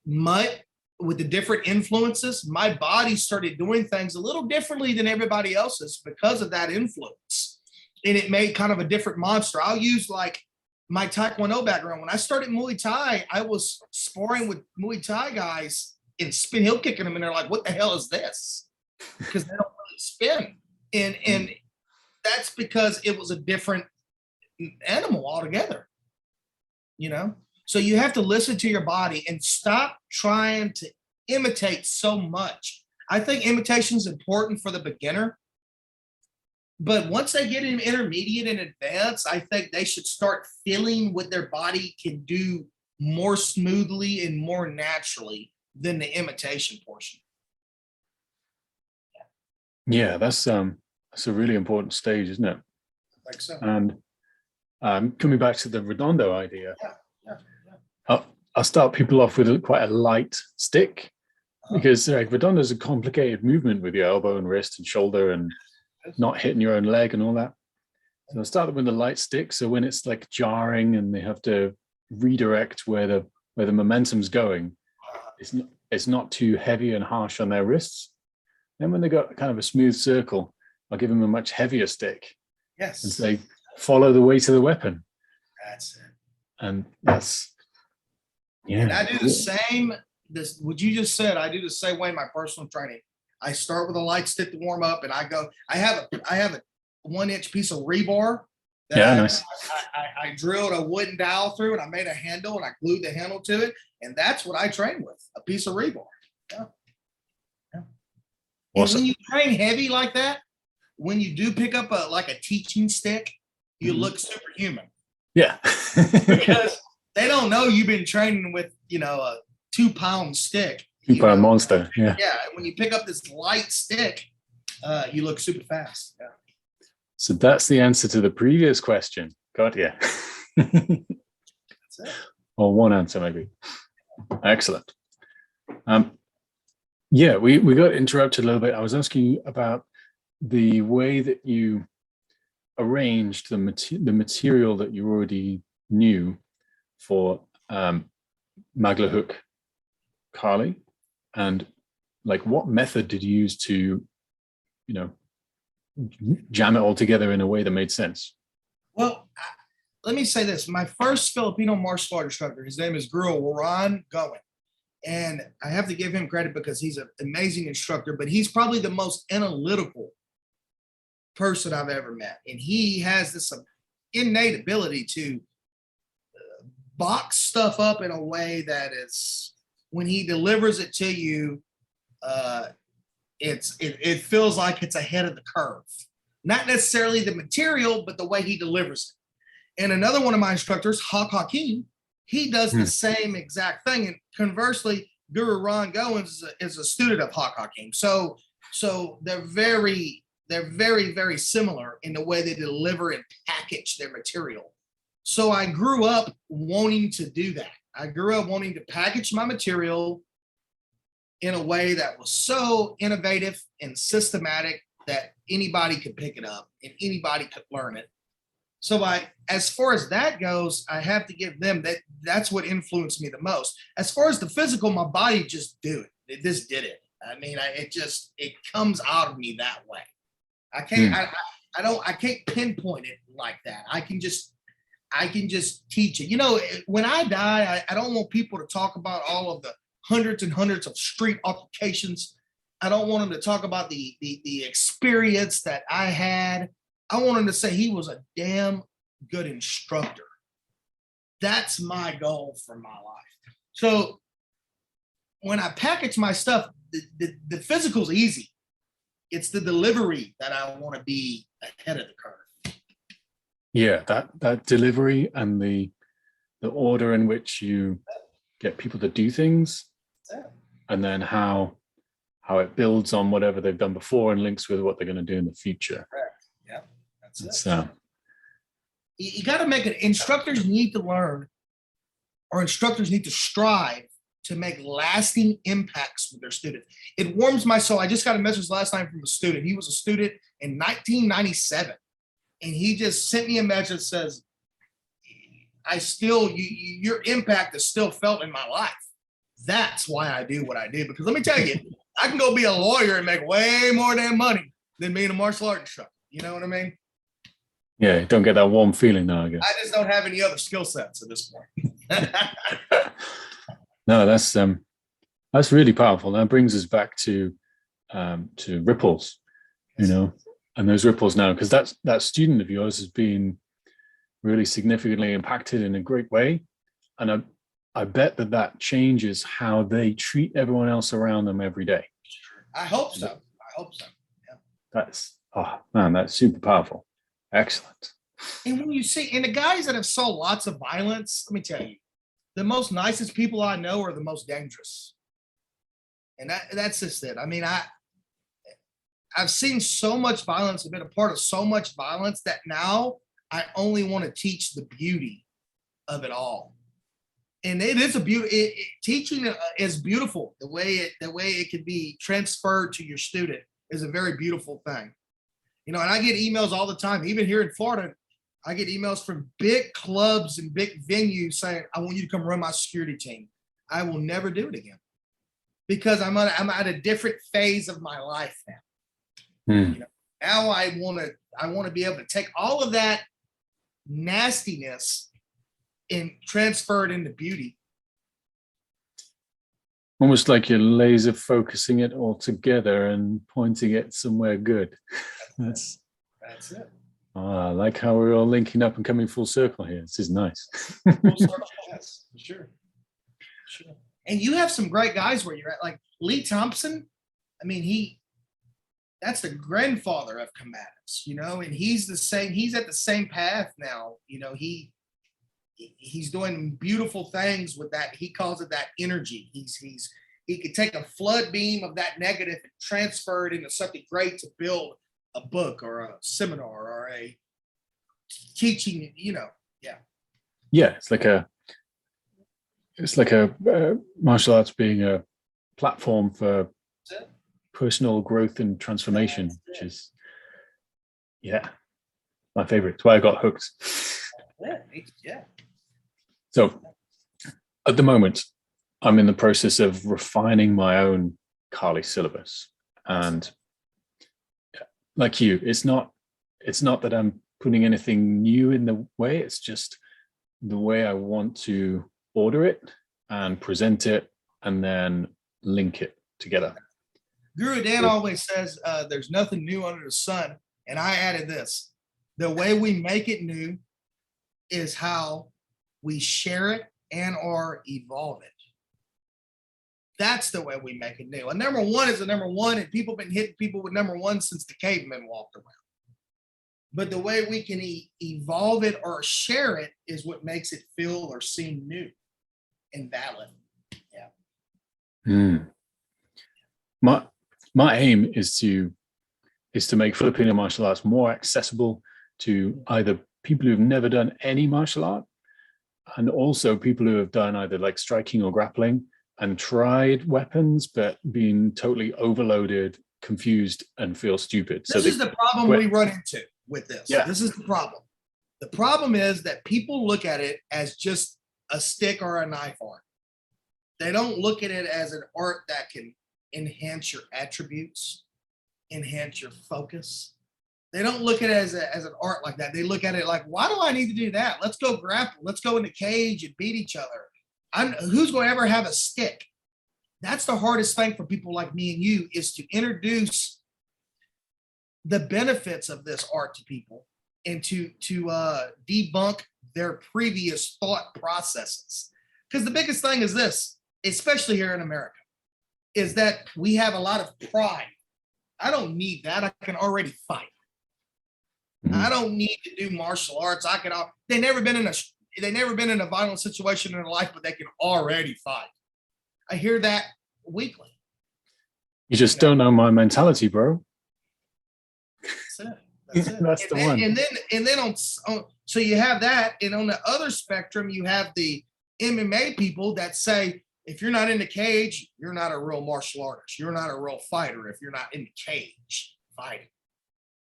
mutt with the different influences, my body started doing things a little differently than everybody else's because of that influence. And it made kind of a different monster. I'll use like my Taekwondo background. When I started Muay Thai, I was sparring with Muay Thai guys and spin heel kicking them, and they're like, what the hell is this? Because they don't really spin. And that's because it was a different animal altogether, So you have to listen to your body and stop trying to imitate so much. I think imitation is important for the beginner. But once they get in intermediate and advanced, I think they should start feeling what their body can do more smoothly and more naturally than the imitation portion. Yeah, that's a really important stage, isn't it? I think so. And coming back to the redondo idea, yeah. I'll start people off with quite a light stick, because redondo is a complicated movement with your elbow and wrist and shoulder and not hitting your own leg and all that. So I'll start them with the light stick. So when it's like jarring and they have to redirect where the momentum's going, it's not too heavy and harsh on their wrists. Then when they got kind of a smooth circle, I'll give them a much heavier stick. Yes. And say, follow the weight of the weapon. That's it. And that's, yeah. And I do the same, what you just said, I do the same way in my personal training. I start with a light stick to warm up, and I have a 1-inch piece of rebar that nice. I drilled a wooden dowel through, and I made a handle, and I glued the handle to it, and that's what I train with, a piece of rebar. Yeah. Awesome. And when you train heavy like that, when you do pick up a teaching stick, you look superhuman. Yeah. Because they don't know you've been training with, a 2-pound stick. 2-pound monster. Yeah. Yeah. When you pick up this light stick, you look super fast. Yeah. So that's the answer to the previous question. Got you. That's it. Or one answer, maybe. Excellent. We got interrupted a little bit. I was asking you about the way that you arranged the material that you already knew for Maglahut Kali, and like what method did you use to, jam it all together in a way that made sense? Well, let me say this. My first Filipino martial art instructor, his name is Guro Billy. And I have to give him credit because he's an amazing instructor, but he's probably the most analytical person I've ever met. And he has this innate ability to box stuff up in a way that is, when he delivers it to you, it feels like it's ahead of the curve. Not necessarily the material, but the way he delivers it. And another one of my instructors, Hawk Hakeem, he does the same exact thing. And conversely, Guru Ron Goins is a student of Hawk Hakeem. So they're very, very similar in the way they deliver and package their material. So I grew up wanting to do that. I grew up wanting to package my material in a way that was so innovative and systematic that anybody could pick it up and anybody could learn it. So as far as that goes, I have to give them that's what influenced me the most. As far as the physical, my body just did it. I mean, it comes out of me that way. I can't, I can't pinpoint it like that. I can just teach it. You know, when I die, I don't want people to talk about all of the hundreds and hundreds of street altercations. I don't want them to talk about the experience that I had. I want him to say he was a damn good instructor. That's my goal for my life. So when I package my stuff, the physical's easy. It's the delivery that I want to be ahead of the curve. Yeah, that delivery and the order in which you get people to do things, and then how it builds on whatever they've done before and links with what they're going to do in the future. Correct. Yeah, that's it. So you got to make it. Instructors need to learn, or instructors need to strive to make lasting impacts with their students. It warms my soul. I just got a message last night from a student. He was a student in 1997, and he just sent me a message that says, your impact is still felt in my life. That's why I do what I do. Because let me tell you, I can go be a lawyer and make way more damn money than being a martial art instructor. You know what I mean? Yeah, don't get that warm feeling now, I guess. I just don't have any other skill sets at this point. No, that's really powerful. That brings us back to ripples, you know, and those ripples now, because that student of yours has been really significantly impacted in a great way, and I bet that changes how they treat everyone else around them every day. I hope so. Yeah. That's super powerful. Excellent. And when you see, and the guys that have saw lots of violence, let me tell you, the most nicest people I know are the most dangerous. And that's just it. I mean, I've seen so much violence, I've been a part of so much violence that now I only want to teach the beauty of it all. And it is a beauty. Teaching is beautiful. The way it can be transferred to your student is a very beautiful thing. You know, and I get emails all the time, even here in Florida. I get emails from big clubs and big venues saying, I want you to come run my security team. I will never do it again because I'm at a different phase of my life now. You know, now I want to be able to take all of that nastiness and transfer it into beauty. Almost like you're laser focusing it all together and pointing it somewhere good. That's it. I like how we're all linking up and coming full circle here. This is nice. Full circle, yes, for sure. And you have some great guys where you're at, like Lee Thompson. I mean, that's the grandfather of combatants, you know, and he's at the same path now. You know, he's doing beautiful things with that. He calls it that energy. He could take a flood beam of that negative and transfer it into something great to build a book or a seminar or a teaching, you know. Yeah, it's like a martial arts being a platform for personal growth and transformation, which is my favorite. It's why I got hooked. Yeah. So at the moment, I'm in the process of refining my own Kali syllabus. And like you, it's not that I'm putting anything new in the way. It's just the way I want to order it and present it and then link it together. Guru Dan always says there's nothing new under the sun. And I added this. The way we make it new is how we share it and or evolve it. That's the way we make it new. And number one is the number one, and people have been hitting people with number one since the cavemen walked around. But the way we can evolve it or share it is what makes it feel or seem new and valid. Yeah. My aim is to make Filipino martial arts more accessible to either people who've never done any martial art, and also people who have done either like striking or grappling and tried weapons but been totally overloaded, confused, and feel stupid. This is the problem we run into with this. Yeah. This is the problem. The problem is that people look at it as just a stick or a knife art. They don't look at it as an art that can enhance your attributes, enhance your focus. They don't look at it as an art like that. They look at it like, why do I need to do that? Let's go grapple. Let's go in the cage and beat each other. Who's going to ever have a stick? That's the hardest thing for people like me and you, is to introduce the benefits of this art to people and to debunk their previous thought processes. Because the biggest thing is this, especially here in America, is that we have a lot of pride. I don't need that. I can already fight. I don't need to do martial arts. They've never been in a violent situation in their life, but they can already fight. I hear that weekly. You just don't know my mentality, bro. That's it. That's it. That's the one. And then so you have that, and on the other spectrum, you have the MMA people that say, if you're not in the cage, you're not a real martial artist. You're not a real fighter if you're not in the cage fighting.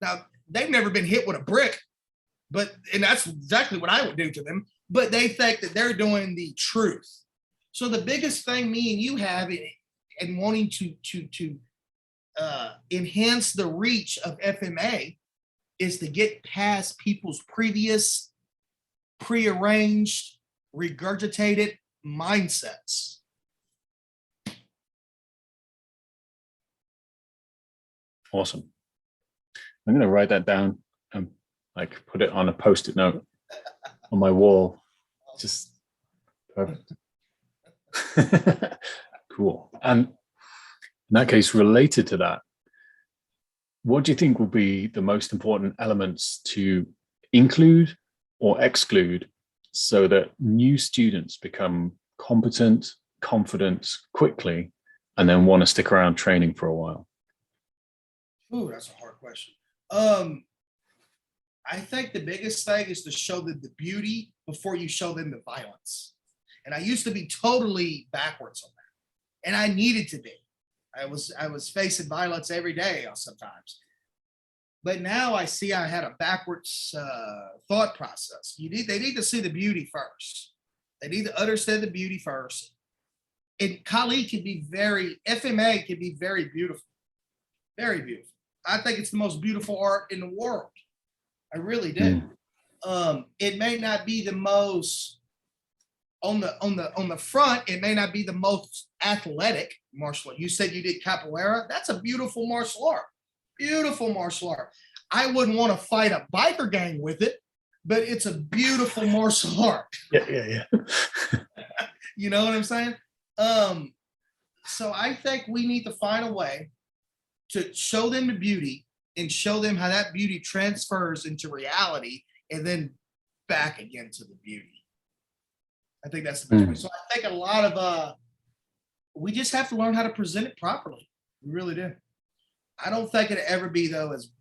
Now, they've never been hit with a brick, and that's exactly what I would do to them, but they think that they're doing the truth. So the biggest thing me and you have in wanting to enhance the reach of FMA is to get past people's previous prearranged, regurgitated mindsets. Awesome. I'm going to write that down and like put it on a post-it note on my wall. Just perfect. Cool. And in that case, related to that, what do you think will be the most important elements to include or exclude so that new students become competent, confident quickly, and then want to stick around training for a while? Ooh, that's a hard question. I think the biggest thing is to show them the beauty before you show them the violence. And I used to be totally backwards on that, and I needed to be. I was facing violence every day sometimes, but now I see I had a backwards thought process. They need to see the beauty first. They need to understand the beauty first. And Kali FMA can be very beautiful, very beautiful. I think it's the most beautiful art in the world. I really do. It may not be the most on the front. It may not be the most athletic martial art. You said you did capoeira. That's a beautiful martial art. Beautiful martial art. I wouldn't want to fight a biker gang with it, but it's a beautiful martial art. Yeah. You know what I'm saying? So I think we need to find a way to show them the beauty and show them how that beauty transfers into reality and then back again to the beauty. I think that's the best way. So I think a lot of we just have to learn how to present it properly. We really do. I don't think it'll ever be though as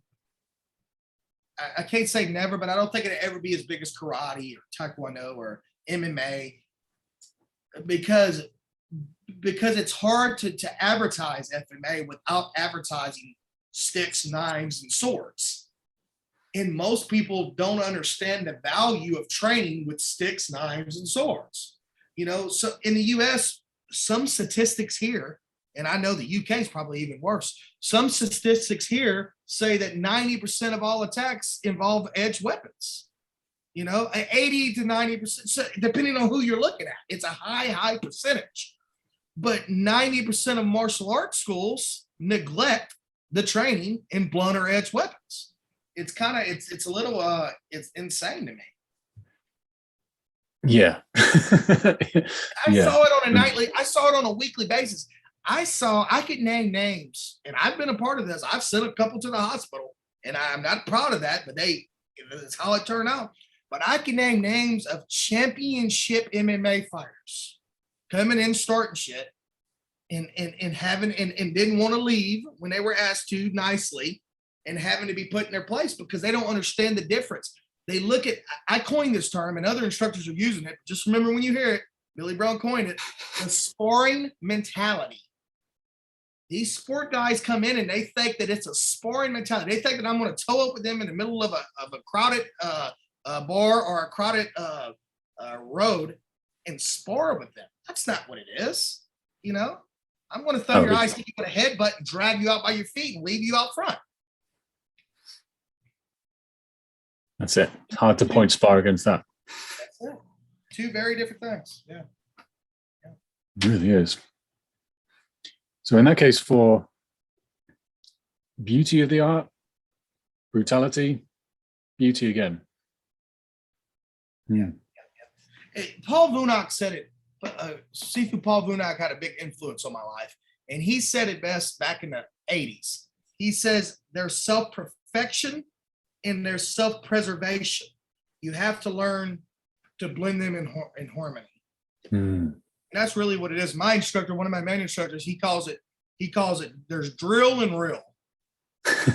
I can't say never, but I don't think it'll ever be as big as karate or taekwondo or MMA because it's hard to advertise FMA without advertising sticks, knives, and swords. And most people don't understand the value of training with sticks, knives, and swords. You know, so in the US, some statistics here, and I know the UK is probably even worse, some statistics here say that 90% of all attacks involve edged weapons. 80 to 90%, so depending on who you're looking at. It's a high percentage. But 90% of martial arts schools neglect the training in blunt or edged weapons. It's a little it's insane to me. Yeah. I saw it on a weekly basis. I could name names, and I've been a part of this. I've sent a couple to the hospital, and I'm not proud of that, but it's how it turned out. But I can name names of championship MMA fighters coming in, starting shit, and didn't want to leave when they were asked to nicely, and having to be put in their place because they don't understand the difference. They look at, I coined this term and other instructors are using it. Just remember when you hear it, Billy Brown coined it, the sparring mentality. These sport guys come in and they think that it's a sparring mentality. They think that I'm going to toe up with them in the middle of a crowded bar or a crowded road and spar with them. That's not what it is. I'm going to throw your eyes, hit you with a headbutt, and drag you out by your feet and leave you out front. That's it. It's hard to point spar against that. That's it. Two very different things. Yeah. It really is. So in that case, for beauty of the art, brutality, beauty again. Yeah. Hey, Paul Vunak said it. Sifu Paul Vunak had a big influence on my life. And he said it best back in the 80s. He says there's self-perfection and there's self-preservation. You have to learn to blend them in harmony. And that's really what it is. My instructor, one of my main instructors, he calls it, there's drill and real.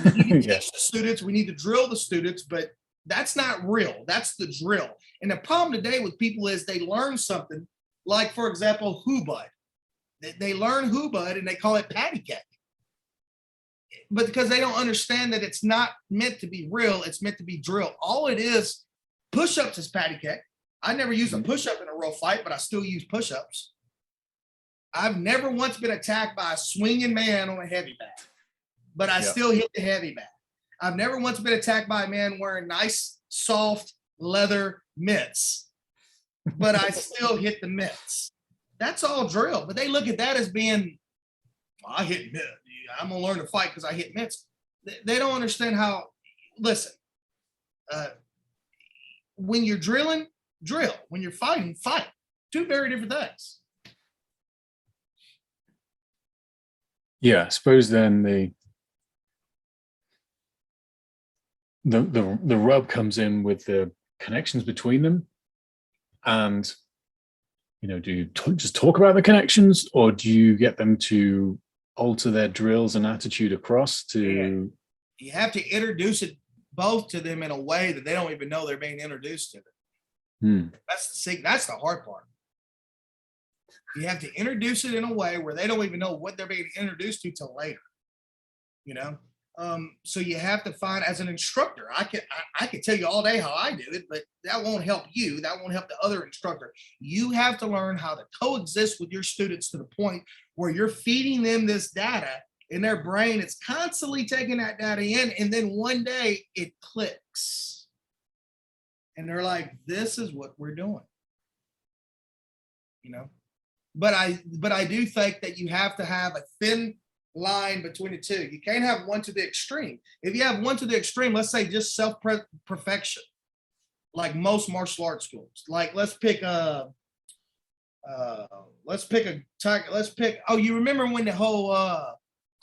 We need to teach the students, we need to drill the students, but that's not real. That's the drill. And the problem today with people is they learn something like, for example, hubud. They learn hubud and they call it patty cake. But because they don't understand that it's not meant to be real, it's meant to be drill. All it is, push-ups is patty cake. I never use a push-up in a real fight, but I still use push-ups. I've never once been attacked by a swinging man on a heavy bat, but I still hit the heavy bat. I've never once been attacked by a man wearing nice, soft leather mitts, but I still hit the mitts. That's all drill. But they look at that as being, well, I hit mitts. I'm going to learn to fight because I hit mitts. They don't understand how, listen, when you're drilling, drill. When you're fighting, fight. Two very different things. Yeah, I suppose then the rub comes in with the connections between them. And, do you just talk about the connections, or do you get them to alter their drills and attitude across to? You have to introduce it both to them in a way that they don't even know they're being introduced to it. That's the hard part. You have to introduce it in a way where they don't even know what they're being introduced to till later. So you have to find, as an instructor, I could tell you all day how I do it, but that won't help you. That won't help the other instructor. You have to learn how to coexist with your students to the point where you're feeding them this data in their brain. It's constantly taking that data in, and then one day it clicks. And they're like, this is what we're doing. But I do think that you have to have a thin line between the two. You can't have one to the extreme. If you have one to the extreme, let's say just self-perfection, like most martial arts schools. Like let's pick oh, you remember when the whole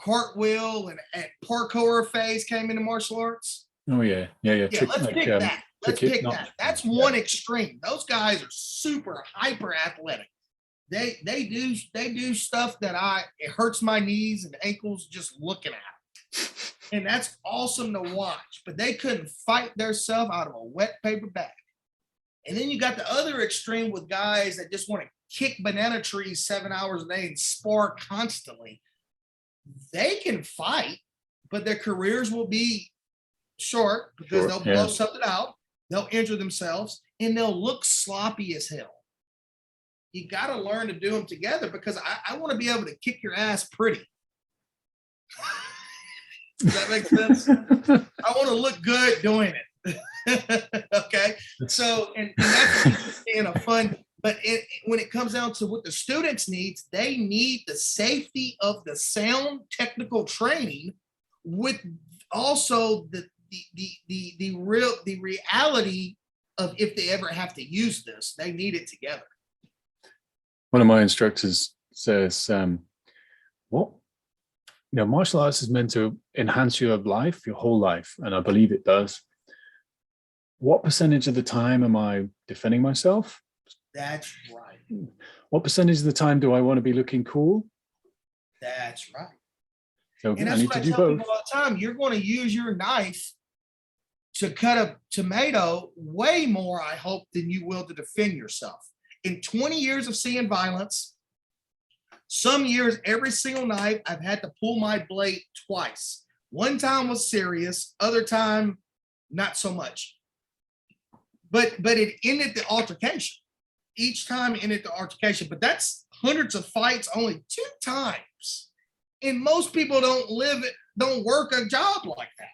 cartwheel and parkour phase came into martial arts? Oh yeah. Let's pick that. Let's pick that. That's one extreme. Those guys are super hyper athletic. They do stuff that it hurts my knees and ankles just looking at it. And that's awesome to watch. But they couldn't fight themselves out of a wet paper bag. And then you got the other extreme with guys that just want to kick banana trees 7 hours a day and spar constantly. They can fight, but their careers will be short because they'll blow something out, they'll injure themselves, and they'll look sloppy as hell. You got to learn to do them together because I want to be able to kick your ass pretty. Does that make sense? I want to look good doing it. Okay. So, and that's being a fun, but when it comes down to what the students need, they need the safety of the sound technical training with also the reality of if they ever have to use this, they need it together. One of my instructors says, what, martial arts is meant to enhance your life, your whole life. And I believe it does. What percentage of the time am I defending myself? That's right. What percentage of the time do I want to be looking cool? That's right. So and that's what I tell people all the time. You're going to use your knife to cut a tomato way more, I hope, than you will to defend yourself. In 20 years of seeing violence, some years, every single night, I've had to pull my blade twice. One time was serious, other time, not so much. But it ended the altercation. Each time ended the altercation. But that's hundreds of fights, only 2 times. And most people don't work a job like that.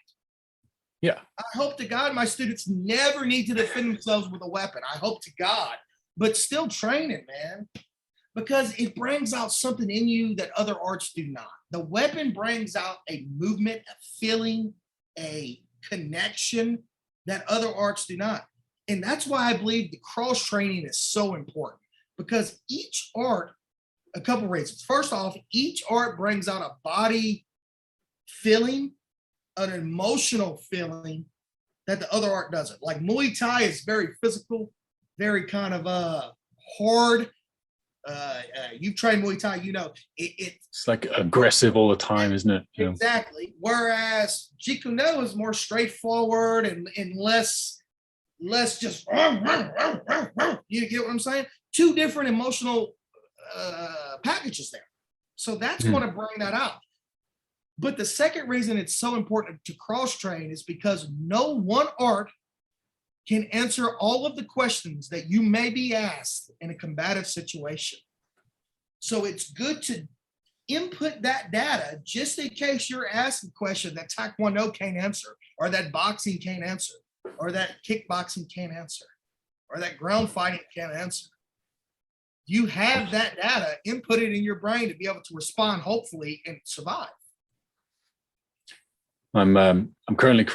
Yeah. I hope to God my students never need to defend themselves with a weapon. I hope to God. But still training, man. Because it brings out something in you that other arts do not. The weapon brings out a movement, a feeling, a connection that other arts do not. And that's why I believe the cross training is so important, because each art, a couple reasons. First off, each art brings out a body feeling, an emotional feeling that the other art doesn't. Like Muay Thai is very physical, very kind of hard. You've trained Muay Thai, it's like aggressive all the time, isn't it? Exactly. Whereas Jeet Kune Do is more straightforward and less just, you get what I'm saying? 2 different emotional packages there. So that's going to bring that out. But the second reason it's so important to cross train is because no one art can answer all of the questions that you may be asked in a combative situation. So it's good to input that data just in case you're asked a question that Taekwondo can't answer, or that boxing can't answer, or that kickboxing can't answer, or that ground fighting can't answer. You have that data, input it in your brain to be able to respond, hopefully, and survive. I'm currently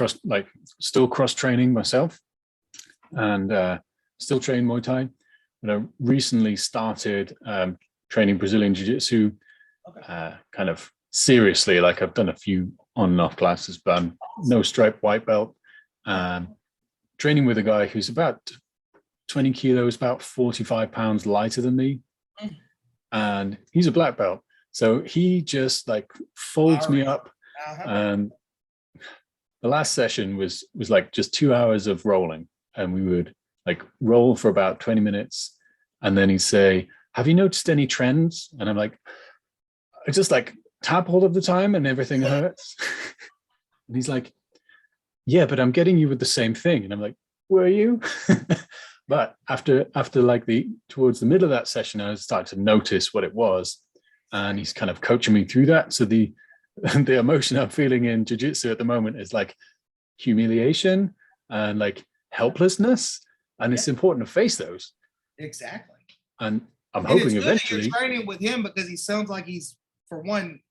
still cross training myself, and still train Muay Thai. But I recently started training Brazilian Jiu-Jitsu, kind of seriously. Like I've done a few on and off classes, but I'm no stripe white belt. Training with a guy who's about 20 kilos, about 45 pounds lighter than me. And he's a black belt. So he just folds me up. And the last session was like just 2 hours of rolling. And we would roll for about 20 minutes. And then he'd say, have you noticed any trends? And I'm like, I just tap all of the time and everything hurts. And he's like, yeah, but I'm getting you with the same thing. And I'm like, were you? But after towards the middle of that session, I started to notice what it was. And he's kind of coaching me through that. So the emotion I'm feeling in jiu-jitsu at the moment is humiliation and helplessness. And it's important to face those. Exactly. And I'm hoping eventually. You're training with him because he sounds like he's, for one,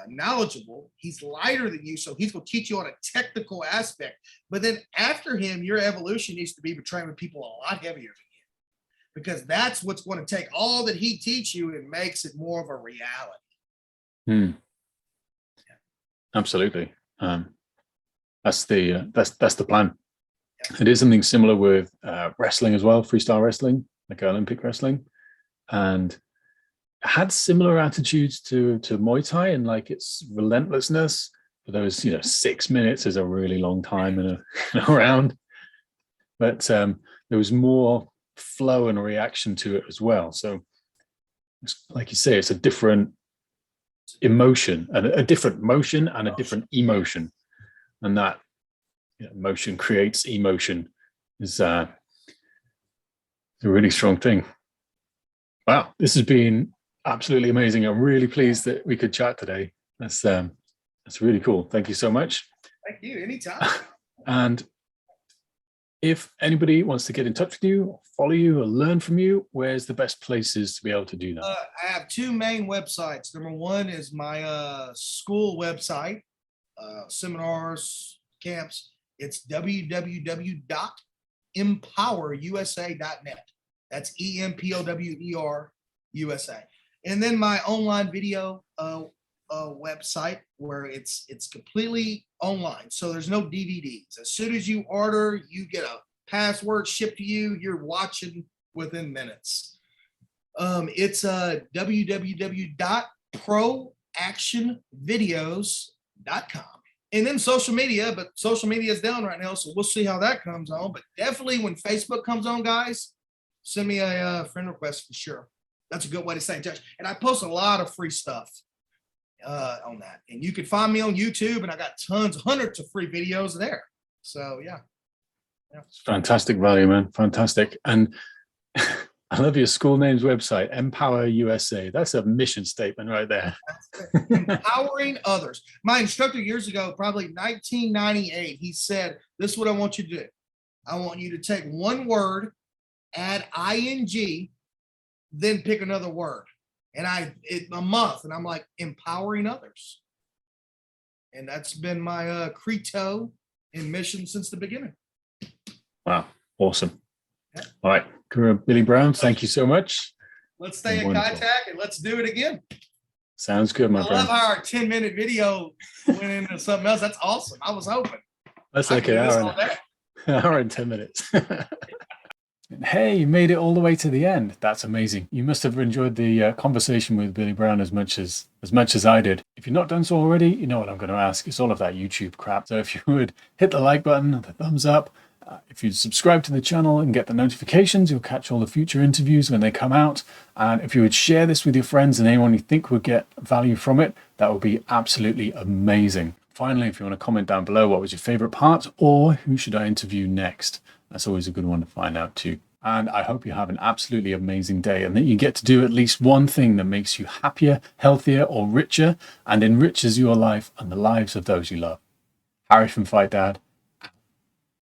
knowledgeable. He's lighter than you, so he's going to teach you on a technical aspect. But then after him, your evolution needs to be training with people a lot heavier than you, because that's what's going to take all that he teach you and makes it more of a reality. Absolutely. That's the plan. It is something similar with wrestling as well, freestyle wrestling, like Olympic wrestling, and had similar attitudes to Muay Thai and its relentlessness. But there was 6 minutes is a really long time in a round, but there was more flow and reaction to it as well. So like you say, it's a different emotion and a different motion and a different emotion, and that motion creates emotion is a really strong thing. Wow, this has been absolutely amazing. I'm really pleased that we could chat today. That's That's really cool. Thank you so much. Thank you. Anytime. And if anybody wants to get in touch with you, follow you, or learn from you, where's the best places to be able to do that? I have two main websites. Number one is my school website, seminars, camps. It's www.empowerusa.net. That's EMPOWER USA. And then my online video website where it's completely online. So there's no DVDs. As soon as you order, you get a password shipped to you. You're watching within minutes. It's www.proactionvideos.com. And then social media, but social media is down right now, so we'll see how that comes on. But definitely when Facebook comes on, guys, send me a friend request for sure. That's a good way to stay in touch. And I post a lot of free stuff on that. And you can find me on YouTube, and I got hundreds of free videos there. So yeah. It's fantastic value, man. Fantastic. And I love your school name's website, Empower USA. That's a mission statement right there. Empowering others. My instructor years ago, probably 1998, he said, this is what I want you to do. I want you to take one word, add ing, then pick another word. And a month, and I'm like, empowering others. And that's been my credo and mission since the beginning. Wow. Awesome. Yeah. All right. Guro Billy Brown, thank you so much. Let's stay in contact and let's do it again. Sounds good, my friend. I love how our 10-minute video went into something else. That's awesome. I was hoping. That's like an hour and 10 minutes. Hey, you made it all the way to the end. That's amazing. You must have enjoyed the conversation with Billy Brown as much as I did. If you're not done so already, you know what I'm going to ask. It's all of that YouTube crap. So if you would hit the like button, the thumbs up. If you subscribe to the channel and get the notifications, you'll catch all the future interviews when they come out. And if you would share this with your friends and anyone you think would get value from it, that would be absolutely amazing. Finally, if you want to comment down below what was your favorite part or who should I interview next, that's always a good one to find out too. And I hope you have an absolutely amazing day and that you get to do at least one thing that makes you happier, healthier, or richer and enriches your life and the lives of those you love. Harry from Fight Dad,